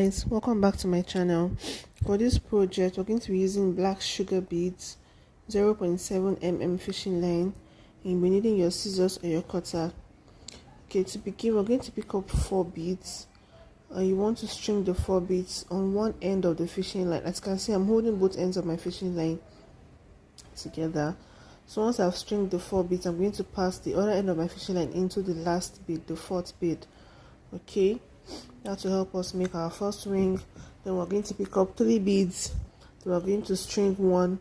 guys, welcome back to my channel. For this project we're going to be using black sugar beads, 0.7 mm fishing line, and you'll be needing your scissors or your cutter. Okay, to begin we're going to pick up 4 beads, and you want to string the 4 beads on one end of the fishing line. As you can see, I'm holding both ends of my fishing line together. So once I've stringed the 4 beads, I'm going to pass the other end of my fishing line into the last bead, the 4th bead. Okay, that will help us make our first ring. Then we're going to pick up 3 beads. We're going to string one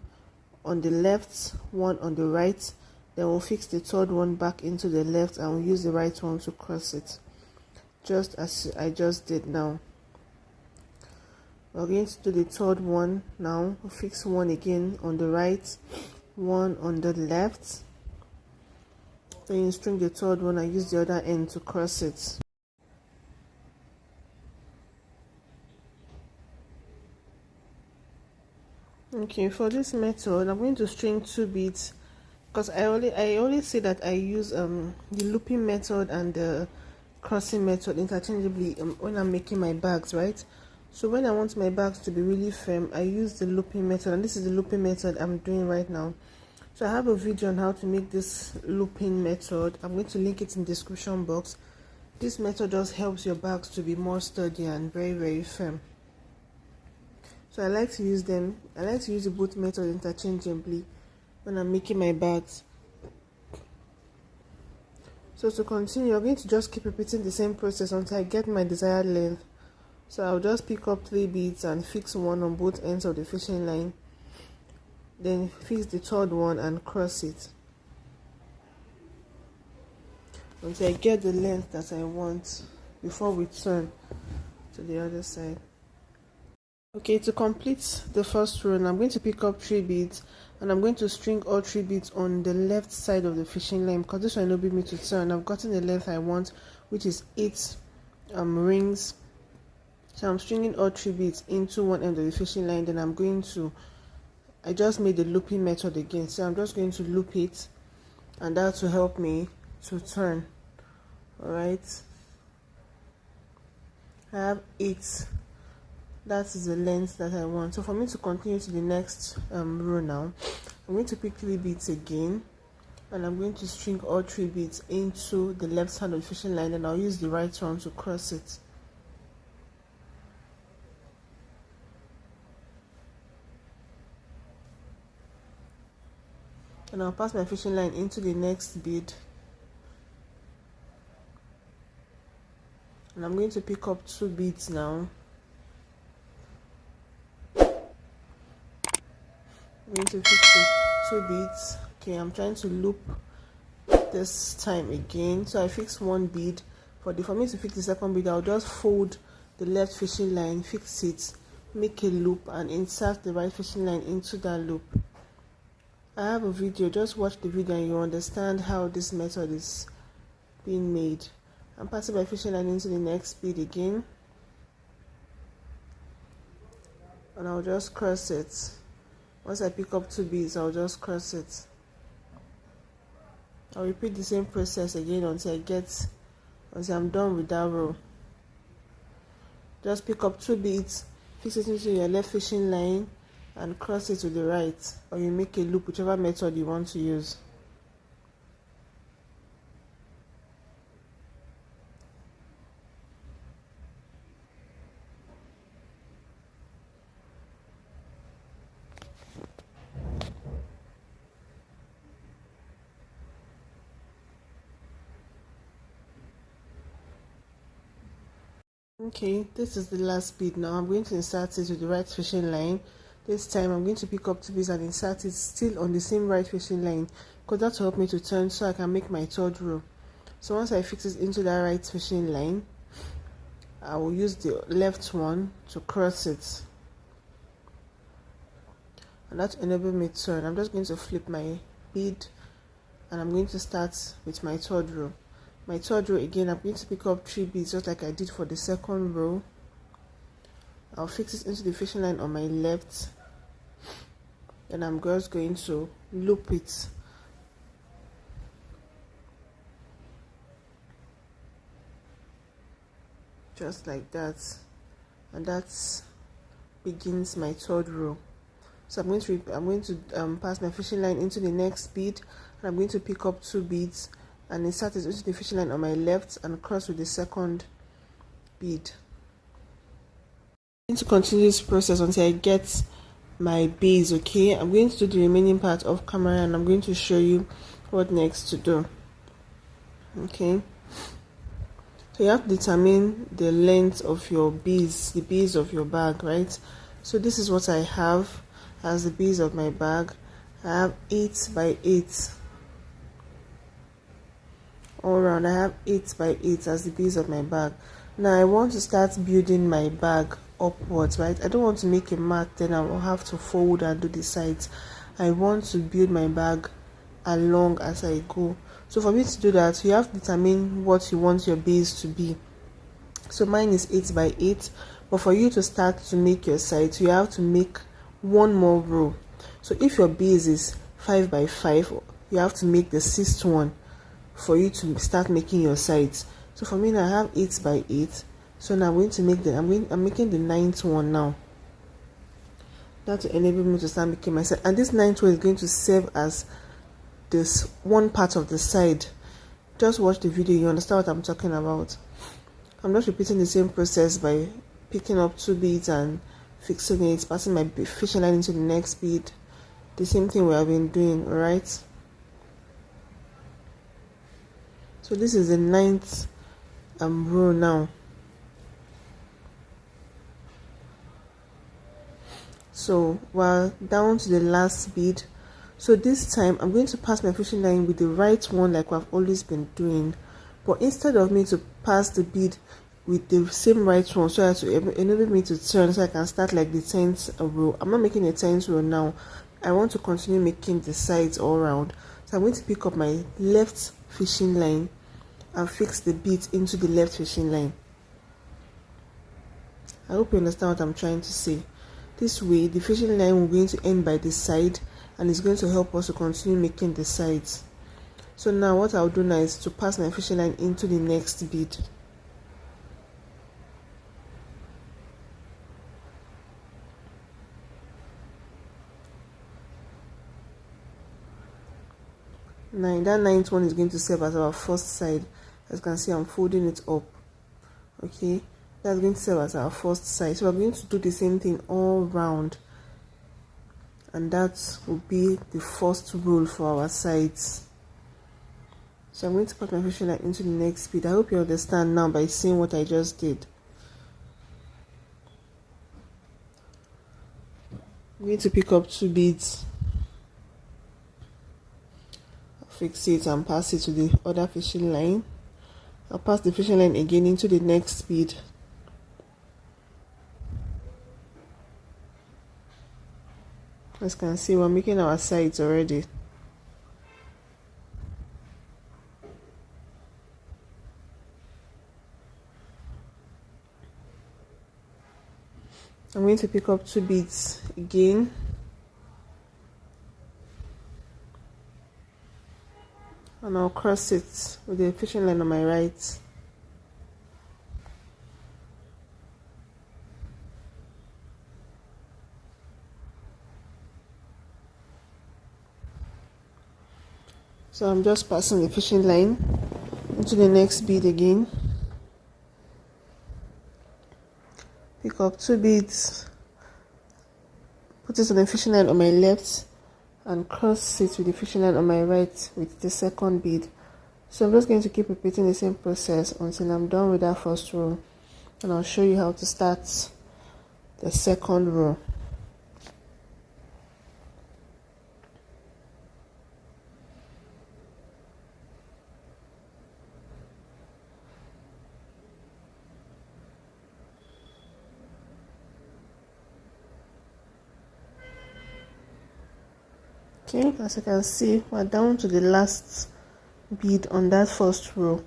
on the left, one on the right. Then we'll fix the 3rd one back into the left, and we'll use the right one to cross it, just as I just did now. We're going to do the 3rd one now. We'll fix one again on the right, one on the left. Then you string the 3rd one and use the other end to cross it. Okay, for this method I'm going to string 2 beads, because I always say that I use the looping method and the crossing method interchangeably when I'm making my bags, right? So when I want my bags to be really firm, I use the looping method, and this is the looping method I'm doing right now. So I have a video on how to make this looping method. I'm going to link it in the description box. This method just helps your bags to be more sturdy and very firm. So I like to use them. I like to use the both methods interchangeably when I'm making my bags. So to continue, you're going to just keep repeating the same process until I get my desired length. So I'll just pick up 3 beads and fix one on both ends of the fishing line. Then fix the 3rd one and cross it until I get the length that I want before we turn to the other side. Okay, to complete the first row, I'm going to pick up 3 beads, and I'm going to string all 3 beads on the left side of the fishing line, because this will enable me to turn. I've gotten the length I want, which is 8 rings. So I'm stringing all 3 beads into one end of the fishing line. Then I just made the looping method again, so I'm just going to loop it, and that will help me to turn. Alright, I have 8. That is the length that I want. So for me to continue to the next row now, I'm going to pick 3 beads again, and I'm going to string all 3 beads into the left side of the fishing line, and I'll use the right one to cross it. And I'll pass my fishing line into the next bead, and I'm going to pick up 2 beads now. I'm going to fix the 2 beads. Okay, I'm trying to loop this time again. So I fix 1 bead. For me to fix the 2nd bead, I'll just fold the left fishing line, fix it, make a loop, and insert the right fishing line into that loop. I have a video. Just watch the video and you understand how this method is being made. I'm passing my fishing line into the next bead again, and I'll just cross it. Once I pick up 2 beads, I'll just cross it. I'll repeat the same process again until I'm done with that row. Just pick up 2 beads, fix it into your left fishing line, and cross it to the right, or you make a loop, whichever method you want to use. Okay, this is the last bead now. I'm going to insert it with the right fishing line. This time I'm going to pick up 2 beads and insert it still on the same right fishing line, because that will help me to turn so I can make my 3rd row. So once I fix it into that right fishing line, I will use the left one to cross it, and that will enable me to turn. I'm just going to flip my bead, and I'm going to start with my 3rd row. My 3rd row again, I'm going to pick up 3 beads just like I did for the 2nd row. I'll fix it into the fishing line on my left, and I'm just going to loop it. Just like that. and that begins my third row. So I'm going to pass my fishing line into the next bead, and I'm going to pick up 2 beads and insert it into the fishing line on my left and cross with the second bead. I'm going to continue this process until I get my base. Okay, I'm going to do the remaining part off camera, and I'm going to show you what next to do. Okay, so you have to determine the length of your beads, the base of your bag, right? So this is what I have as the base of my bag. I have 8 by 8 all around. I have 8 by 8 as the base of my bag. Now I want to start building my bag upwards, right? I don't want to make a mark, then I will have to fold and do the sides. I want to build my bag along as I go. So for me to do that, you have to determine what you want your base to be. So mine is 8 by 8, but for you to start to make your sides, you have to make one more row. So if your base is 5 by 5, you have to make the 6th one for you to start making your sides. So for me now, I have 8 by 8. So now I'm going to make I'm making the 9th one now. That will enable me to start making my side. And this 9th one is going to serve as this one part of the side. Just watch the video, you understand what I'm talking about. I'm just repeating the same process by picking up 2 beads and fixing it, passing my fishing line into the next bead. The same thing we have been doing, alright? So this is the 9th row now. So we're down to the last bead. So this time I'm going to pass my fishing line with the right one like I've always been doing, but instead of me to pass the bead with the same right one so as to enable me to turn so I can start like the 10th row, I'm not making a 10th row now. I want to continue making the sides all around. So I'm going to pick up my left fishing line and fix the beads into the left fishing line. I hope you understand what I'm trying to say. This way the fishing line will going to end by the side, and it's going to help us to continue making the sides. So now what I'll do now is to pass my fishing line into the next bead. Now that 9th one is going to serve as our first side. As you can see, I'm folding it up. Okay, that's going to serve as our first side. So we're going to do the same thing all round, and that will be the first roll for our sides. So I'm going to put my fishing line into the next bead. I hope you understand now by seeing what I just did. I'm going to pick up 2 beads, fix it and pass it to the other fishing line. I'll pass the fishing line again into the next bead. As you can see, we're making our sides already. I'm going to pick up 2 beads again. And I'll cross it with the fishing line on my right. So I'm just passing the fishing line into the next bead again. Pick up 2 beads, put it on the fishing line on my left, and cross it with the fishing line on my right with the second bead. So I'm just going to keep repeating the same process until I'm done with that first row, and I'll show you how to start the second row. Okay, as you can see, we're down to the last bead on that first row.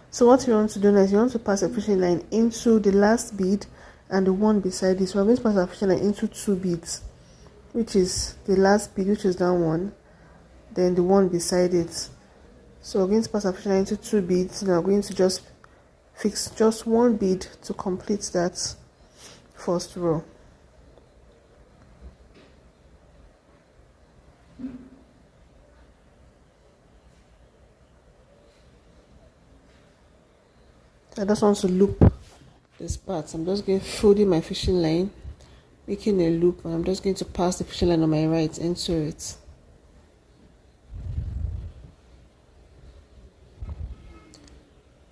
So what you want to do now is you want to pass a fishing line into the last bead and the one beside it. So I'm going to pass a fishing line into 2 beads, which is the last bead, which is that one, then the one beside it. So we're going to pass a fishing line into 2 beads. Now I'm going to just fix just 1 bead to complete that, first row. I just want to loop this part. I'm just going to folding my fishing line, making a loop, and I'm just going to pass the fishing line on my right into it.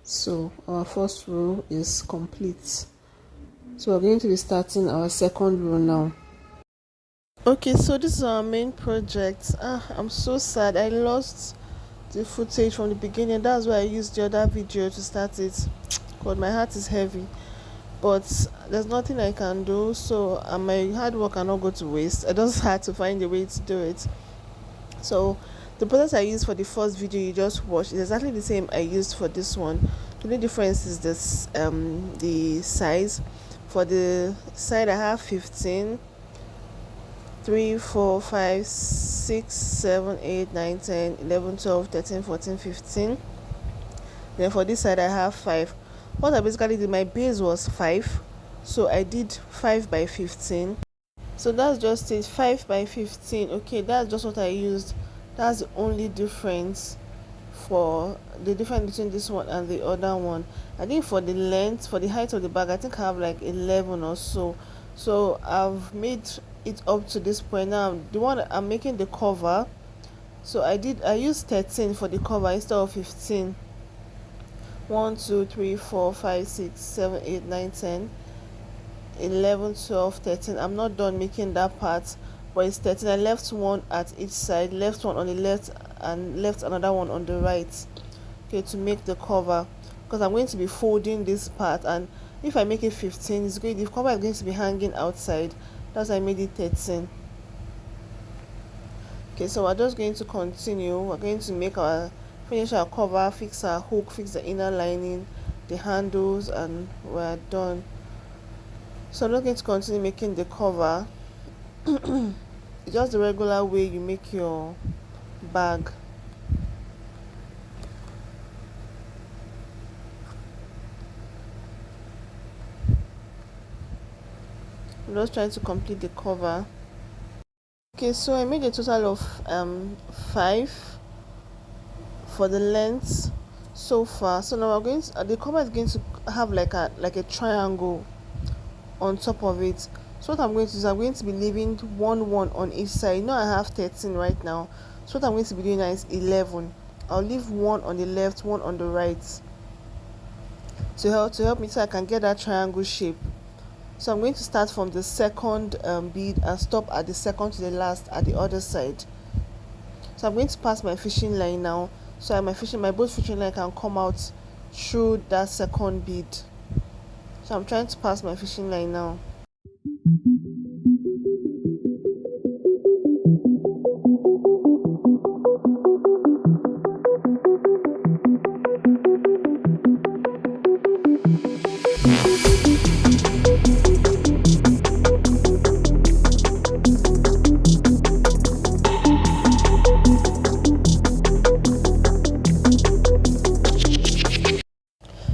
So our first row is complete. So we're going to be starting our second row now. Okay, so this is our main project. I'm so sad I lost the footage from the beginning. That's why I used the other video to start it. God, my heart is heavy, but there's nothing I can do, so my hard work cannot go to waste. I just had to find a way to do it. So the process I used for the first video you just watched is exactly the same I used for this one. The only difference is this the size. For the side I have 15, 3, 4, 5, 6, 7, 8, 9, 10, 11, 12, 13, 14, 15. Then for this side I have 5. What I basically did, my base was 5, so I did 5 by 15. So that's just it, 5 by 15. Okay, that's just what I used. That's the only difference, for the difference between this one and the other one. I think for the length, for the height of the bag, I think I have like 11 or so. So I've made it up to this point. Now the one I'm making the cover, so I used 13 for the cover instead of 15. 1, 2, 3, 4, 5, 6, 7, 8, 9, 10, 11, 12, 13. I'm not done making that part, but it's 13. I left one at each side, left one on the left and left another one on the right, okay, to make the cover, because I'm going to be folding this part, and if I make it 15, it's going, the cover is going to be hanging outside. That's why I made it 13. Okay, so we're just going to continue. We're going to finish our cover, fix our hook, fix the inner lining, the handles, and we're done. So I'm not going to continue making the cover. It's just the regular way you make your bag. I'm just trying to complete the cover. Okay, so I made a total of 5 for the length so far. So now we're going to, the cover is going to have like a triangle on top of it. So what I'm going to do is I'm going to be leaving 1 on each side. You know I have 13 right now, so what I'm going to be doing now is 11. I'll leave 1 on the left, 1 on the right, to help me so I can get that triangle shape. So I'm going to start from the second bead and stop at the second to the last at the other side. So I'm going to pass my fishing line now, so my both fishing line can come out through that second bead. So I'm trying to pass my fishing line now.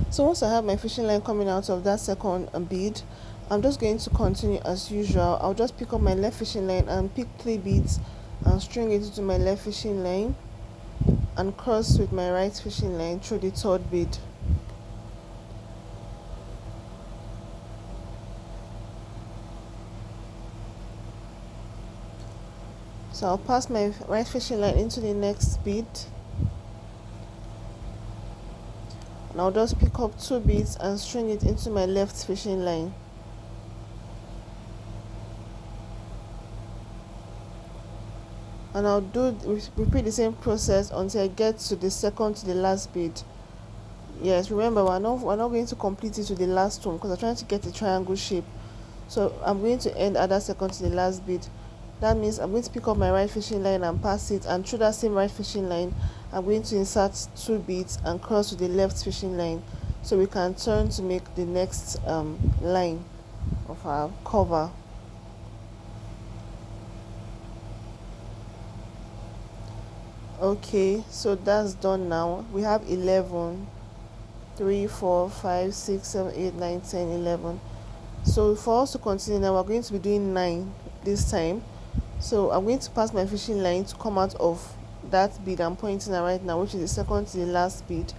So once I have my fishing line coming out of that second bead, I'm just going to continue as usual. I'll just pick up my left fishing line and pick 3 beads and string it into my left fishing line and cross with my right fishing line through the 3rd bead. So I'll pass my right fishing line into the next bead, and I'll just pick up 2 beads and string it into my left fishing line. And I'll repeat the same process until I get to the second to the last bead. Yes, remember we're not going to complete it to the last one because I'm trying to get a triangle shape. So I'm going to end at that second to the last bead. That means I'm going to pick up my right fishing line and pass it, and through that same right fishing line I'm going to insert 2 beads and cross with the left fishing line, so we can turn to make the next line of our cover. Okay, so that's done now. We have 11, 3, 4, 5, 6, 7, 8, 9, 10, 11. So for us to continue now, we're going to be doing 9 this time. So I'm going to pass my fishing line to come out of that bead I'm pointing at right now, which is the second to the last bead.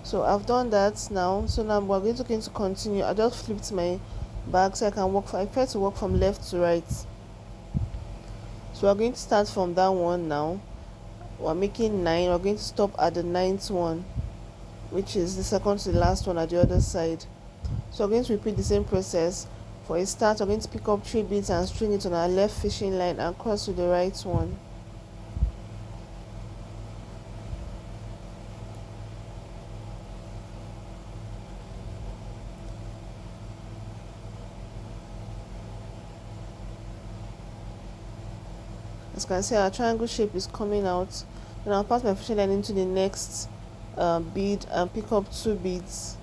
So I've done that now. So now we're going to continue. I just flipped my bag so I can work. I try to work from left to right. So we're going to start from that one now. We're making 9. We're going to stop at the 9th one, which is the second to the last one at the other side. So we're going to repeat the same process. For a start, we're going to pick up 3 beads and string it on our left fishing line and cross to the right one. As you can see, our triangle shape is coming out. Then I'll pass my fishing line into the next bead and pick up 2 beads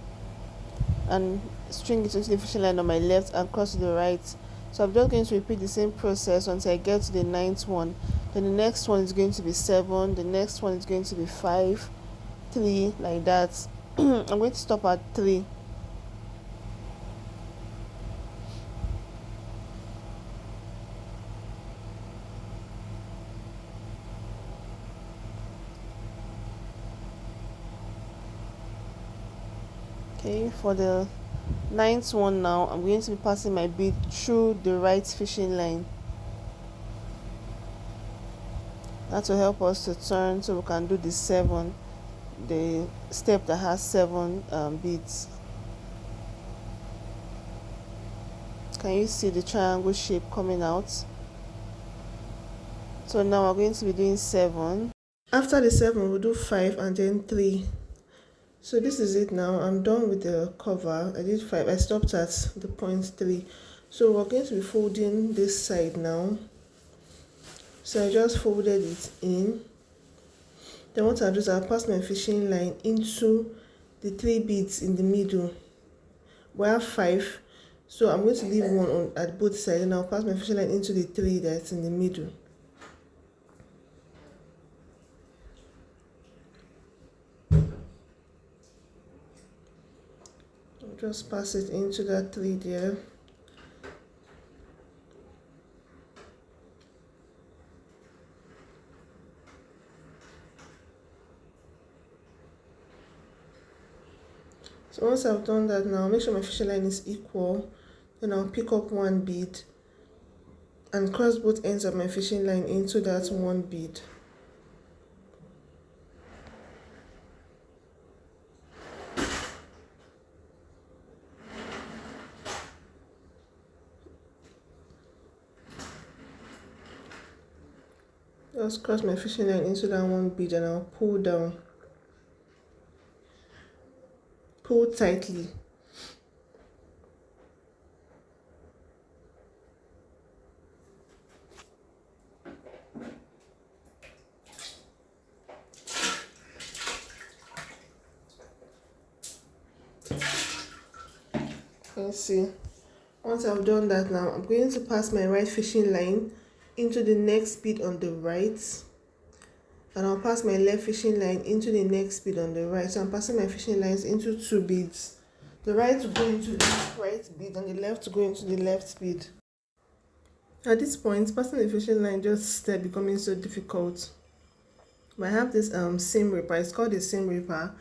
and string it into the fishing line on my left and cross to the right. So I'm just going to repeat the same process until I get to the 9th one. Then the next one is going to be 7, the next one is going to be 5, 3, like that. I'm going to stop at 3. Okay, for the 9th one now, I'm going to be passing my bead through the right fishing line. That will help us to turn so we can do the 7, the step that has 7 beads. Can you see the triangle shape coming out? So now we're going to be doing 7. After the 7, we'll do 5 and then 3. So this is it now. I'm done with the cover. I did 5. I stopped at the point 3. So we're going to be folding this side now. So I just folded it in. Then what I'll do is I'll pass my fishing line into the 3 beads in the middle. We have 5. So I'm going to leave one on at both sides and I'll pass my fishing line into the 3 that's in the middle. Just pass it into that 3 there. So once I've done that now, make sure my fishing line is equal. Then I'll pick up 1 bead and cross both ends of my fishing line into that 1 bead. Just cross my fishing line into that 1 bead and I'll pull down. Pull tightly. Let's see. Once I've done that now, I'm going to pass my right fishing line into the next bead on the right, and I'll pass my left fishing line into the next bead on the right. So I'm passing my fishing lines into 2 beads. The right to go into the right bead and the left to go into the left bead. At this point, passing the fishing line just started becoming so difficult. But I have this seam ripper. It's called a seam ripper.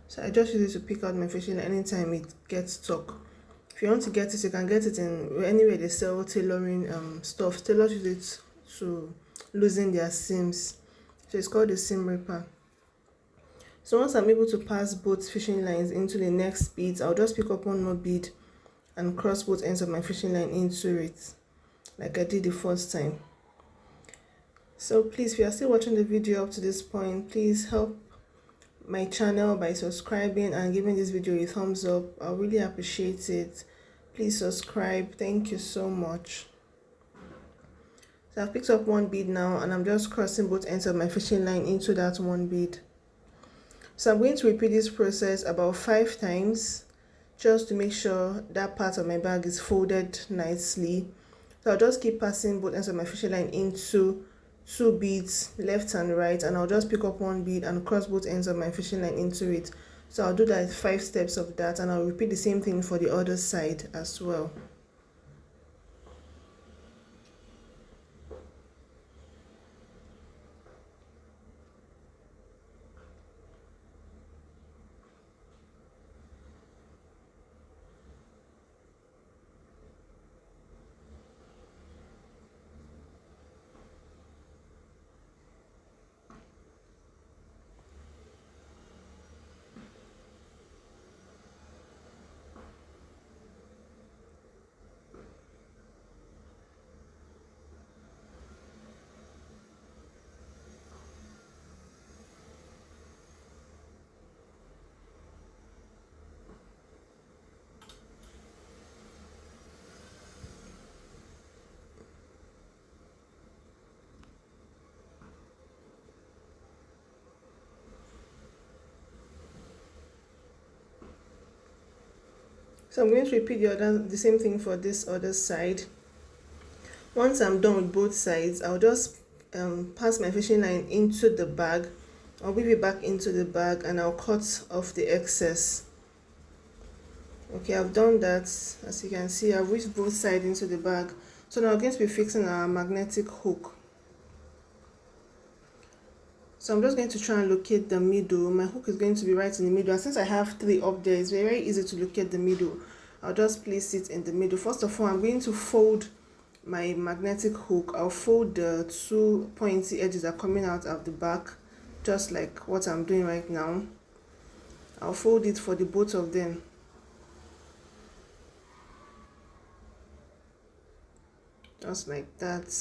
So I just use it to pick out my fishing line anytime it gets stuck. If you want to get it, you can get it in anywhere they sell tailoring stuff. Tailors use it to loosen their seams. So it's called a seam ripper. So once I'm able to pass both fishing lines into the next beads, I'll just pick up 1 more bead and cross both ends of my fishing line into it, like I did the first time. So please, if you are still watching the video up to this point, please help my channel by subscribing and giving this video a thumbs up. I really appreciate it. Please subscribe. Thank you so much. So I've picked up 1 bead now and I'm just crossing both ends of my fishing line into that 1 bead. So I'm going to repeat this process about 5 times just to make sure that part of my bag is folded nicely. So I'll just keep passing both ends of my fishing line into 2 beads left and right, and I'll just pick up 1 bead and cross both ends of my fishing line into it. So I'll do that 5 steps of that, and I'll repeat the same thing for the other side as well. So I'm going to repeat the same thing for this other side. Once I'm done with both sides, I'll just pass my fishing line into the bag. I'll weave it back into the bag and I'll cut off the excess. Okay, I've done that. As you can see, I've weaved both sides into the bag. So now we're going to be fixing our magnetic hook. So I'm just going to try and locate the middle. My hook is going to be right in the middle, and since I have 3 up there, it's very easy to locate the middle. I'll just place it in the middle. First of all, I'm going to fold my magnetic hook. I'll fold the 2 pointy edges that are coming out of the back, just like what I'm doing right now. I'll fold it for the both of them. Just like that.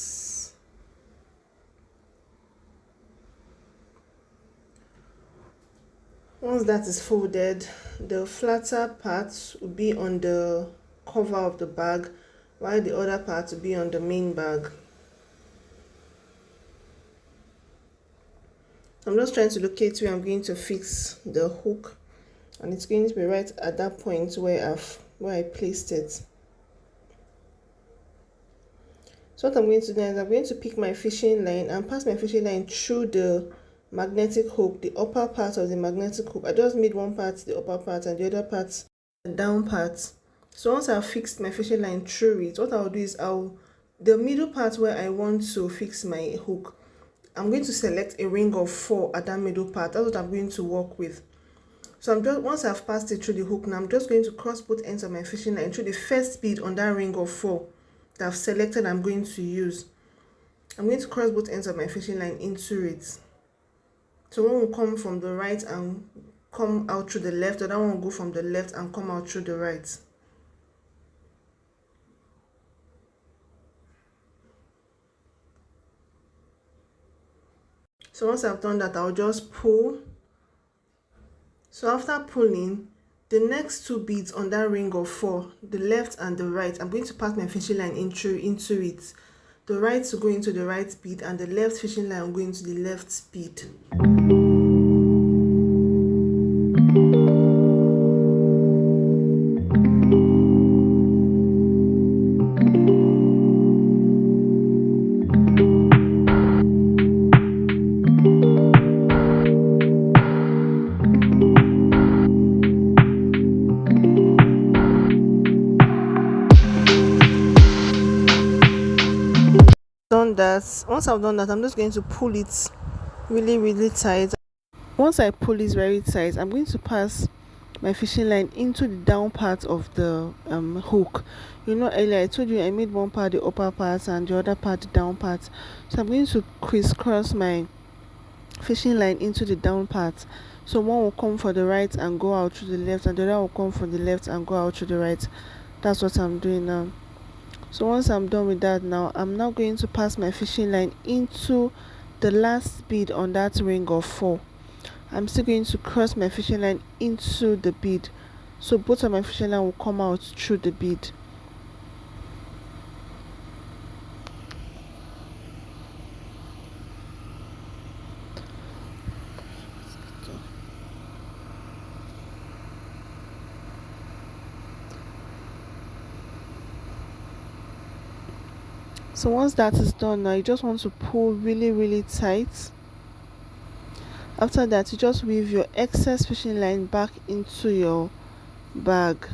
Once that is folded, the flatter part will be on the cover of the bag, while the other part will be on the main bag. I'm just trying to locate where I'm going to fix the hook, and it's going to be right at that point where I placed it. So what I'm going to do is I'm going to pick my fishing line and pass my fishing line through the magnetic hook, the upper part of the magnetic hook. I just made one part the upper part and the other part the down part. So once I've fixed my fishing line through it, what I'll do is the middle part where I want to fix my hook, I'm going to select a ring of 4 at that middle part. That's what I'm going to work with. So once I've passed it through the hook, now I'm just going to cross both ends of my fishing line through the first bead on that ring of 4 that I've selected I'm going to use. I'm going to cross both ends of my fishing line into it. So one will come from the right and come out through the left, the other one will go from the left and come out through the right. So once I've done that, I'll just pull. So after pulling, the next 2 beads on that ring of 4, the left and the right, I'm going to pass my fishing line into it. The right will go into the right bead and the left fishing line will go into the left bead. Once I've done that, I'm just going to pull it really tight. Once I pull it very tight, I'm going to pass my fishing line into the down part of the hook. You know, earlier I told you I made one part the upper part and the other part the down part. So I'm going to crisscross my fishing line into the down part. So one will come for the right and go out to the left, and the other will come from the left and go out to the right. That's what I'm doing now. So once I'm done with that, now I'm now going to pass my fishing line into the last bead on that ring of 4. I'm still going to cross my fishing line into the bead, so both of my fishing line will come out through the bead. So once that is done, now you just want to pull really tight. After that, you just weave your excess fishing line back into your bag.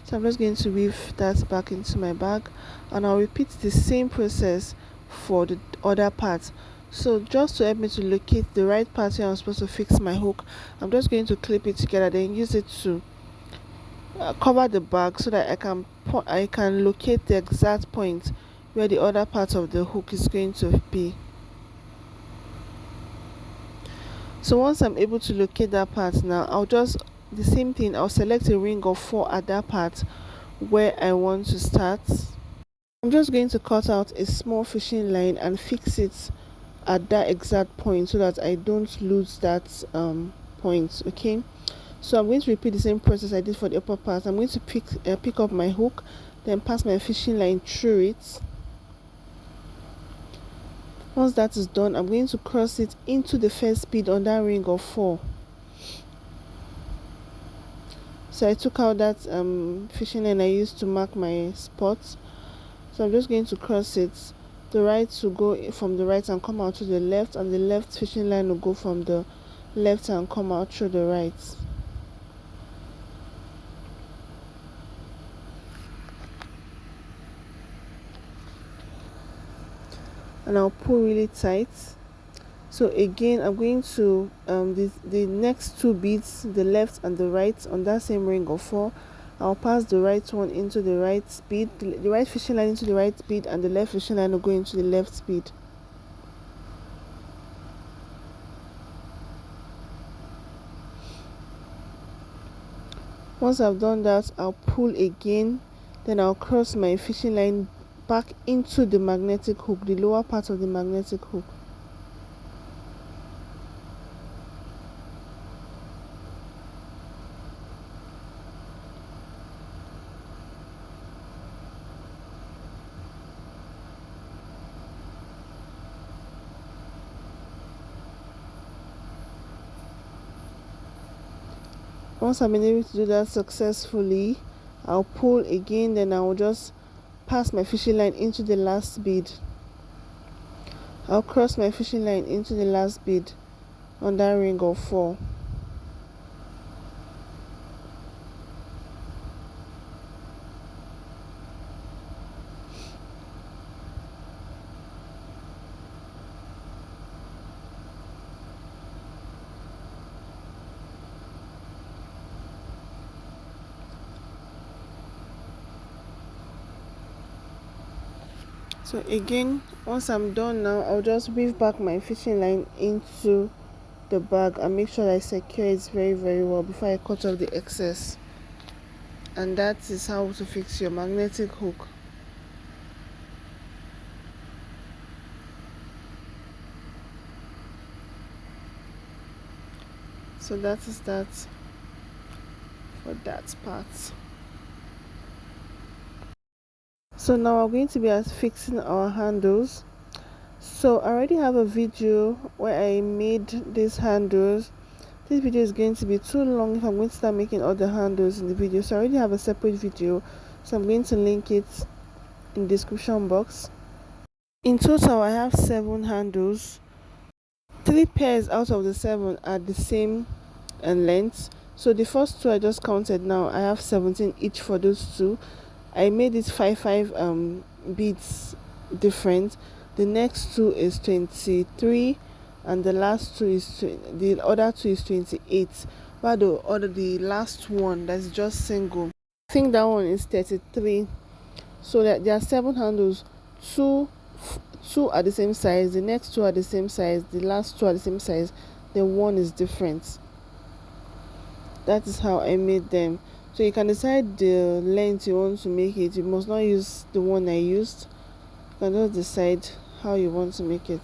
So I'm just going to weave that back into my bag, and I'll repeat the same process for the other part. So just to help me to locate the right part where I'm supposed to fix my hook, I'm just going to clip it together, then use it to cover the bag so that I can locate the exact point where the other part of the hook is going to be. So once I'm able to locate that part, now I'll just the same thing, I'll select a ring of 4 at that part where I want to start. I'm just going to cut out a small fishing line and fix it at that exact point so that I don't lose that point. Okay, so I'm going to repeat the same process I did for the upper part. I'm going to pick up my hook, then pass my fishing line through it. Once that is done, I'm going to cross it into the first bead on that ring of 4. So I took out that fishing line I used to mark my spots. So I'm just going to cross it. The right will go from the right and come out to the left, and the left fishing line will go from the left and come out through the right. And I'll pull really tight. So again, I'm going to the next 2 beads, the left and the right, on that same ring of 4. I'll pass the right one into the right bead, the right fishing line into the right bead, and the left fishing line will go into the left bead. Once I've done that, I'll pull again, then I'll cross my fishing line back into the magnetic hook, the lower part of the magnetic hook. Once I've been able to do that successfully, I'll pull again, then I'll just pass my fishing line into the last bead. I'll cross my fishing line into the last bead on that ring of 4. So again, once I'm done now, I'll just weave back my fishing line into the bag and make sure I secure it very well before I cut off the excess. And that is how to fix your magnetic hook. So that is that for that part. So now we're going to be fixing our handles. So I already have a video where I made these handles. This video is going to be too long if I'm going to start making all the handles in the video, so I already have a separate video, so I'm going to link it in the description box. In total, I have 7 handles. 3 pairs out of the 7 are the same length. So the first 2 I just counted. Now I have 17 each for those 2. I made it 5 beads different. The next 2 is 23, and the last 2 is the other 2 is 28. While the last one that's just single, I think that one is 33. So that there are 7 handles. 2 are the same size, the next 2 are the same size, the last 2 are the same size, then one is different. That is how I made them. So you can decide the length you want to make it. You must not use the one I used. You can just decide how you want to make it.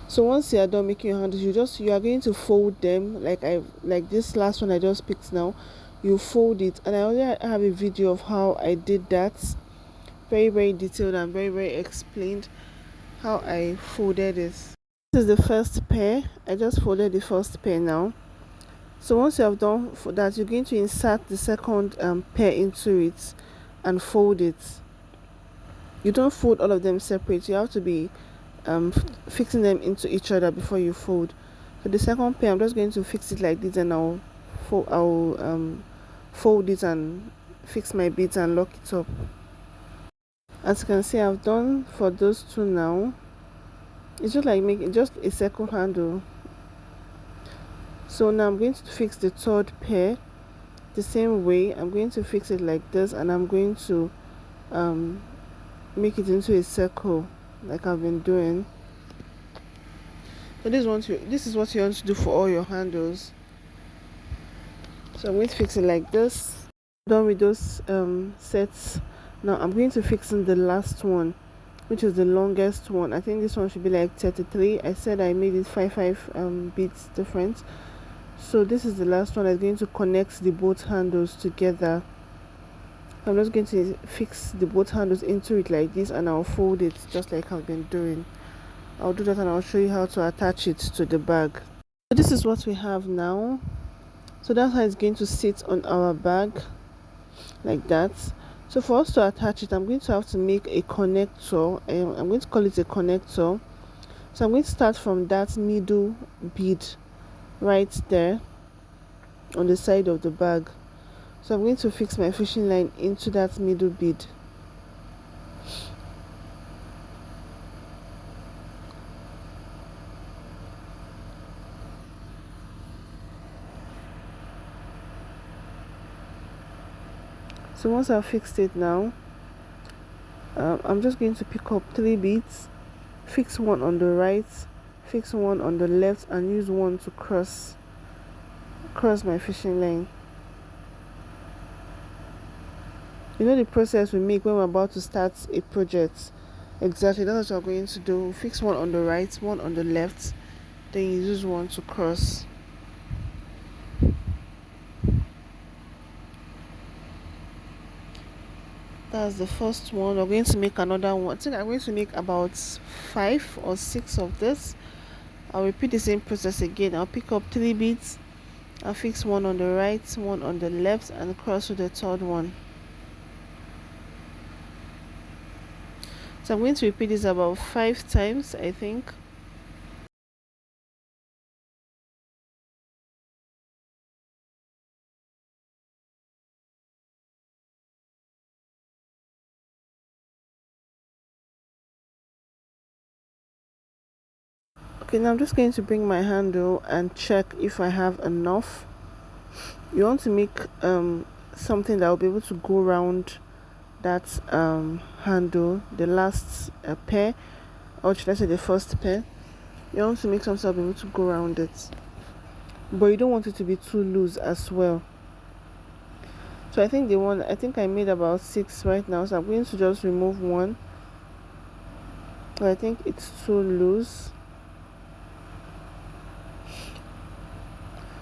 So once you are done making your handles, you are going to fold them like this last one I just picked now. You fold it, and I already have a video of how I did that, very detailed and very explained how I folded this. This is the first pair. I just folded the first pair now. So once you have done for that, you're going to insert the second pair into it and fold it. You don't fold all of them separate. You have to be fixing them into each other before you fold. For the second pair, I'm just going to fix it like this, and I'll fold it and fix my beads and lock it up. As you can see, I've done for those two now. It's just like making just a circle handle. So now I'm going to fix the third pair the same way. I'm going to fix it like this, and I'm going to make it into a circle like I've been doing. So this is what you want to do for all your handles. So I'm going to fix it like this. Done with those sets. Now I'm going to fix in the last one, which is the longest one. I think this one should be like 33. I said I made it 5 beads different. So this is the last one that's going to connect the both handles together. I'm just going to fix the both handles into it like this, and I'll fold it just like I've been doing. I'll do that and I'll show you how to attach it to the bag. So this is what we have now. So that's how it's going to sit on our bag, like that. So for us to attach it, I'm going to have to make a connector. I'm going to call it a connector. So I'm going to start from that middle bead right there on the side of the bag. So I'm going to fix my fishing line into that middle bead. So once I've fixed it now, I'm just going to pick up 3 beads, fix one on the right, fix one on the left, and use one to cross my fishing line. You know the process we make when we're about to start a project. Exactly, that's what we're going to do. Fix one on the right, one on the left, then you use one to cross. That's the first one. We're going to make another one. I think I'm going to make about 5 or 6 of this. I'll repeat the same process again. I'll pick up 3 beads, I'll fix one on the right, one on the left, and cross to the third one. So I'm going to repeat this about 5 times, I think. Okay, now I'm just going to bring my handle and check if I have enough. You want to make something that will be able to go around that handle, the last pair, or should I say the first pair. You want to make something that will be able to go around it, but you don't want it to be too loose as well. So I think I made about 6 right now, so I'm going to just remove one. But I think it's too loose.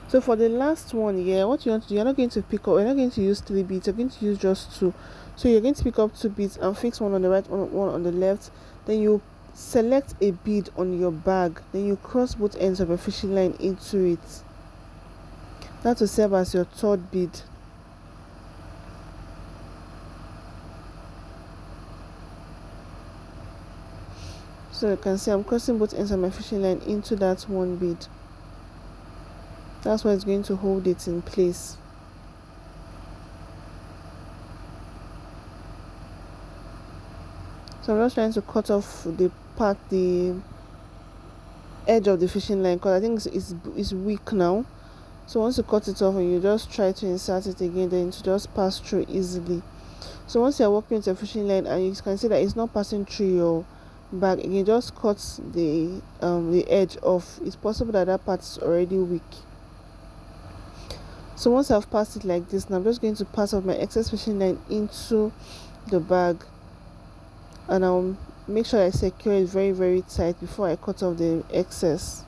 So for the last one, what you want to do, you're not going to pick up, you're not going to use 3 beads, you're going to use just 2. So you're going to pick up 2 beads and fix one on the right, one on the left. Then you select a bead on your bag, then you cross both ends of your fishing line into it. That will serve as your third bead. So you can see I'm crossing both ends of my fishing line into that one bead. That's why it's going to hold it in place. So I'm just trying to cut off the edge of the fishing line, because I think it's weak now. So once you cut it off and you just try to insert it again, then it just pass through easily. So once you're working with your fishing line and you can see that it's not passing through your bag, you can just cut the edge off. It's possible that that part is already weak. So once I've passed it like this, now I'm just going to pass off my excess fishing line into the bag, and I'll make sure I secure it very, very tight before I cut off the excess.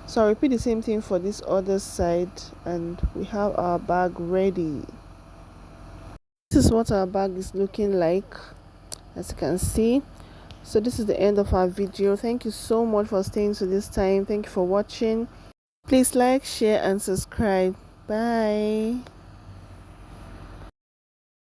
So I'll repeat the same thing for this other side, and we have our bag ready. This is what our bag is looking like, as you can see. So this is the end of our video. Thank you so much for staying to this time. Thank you for watching. Please like, share, and subscribe. Bye.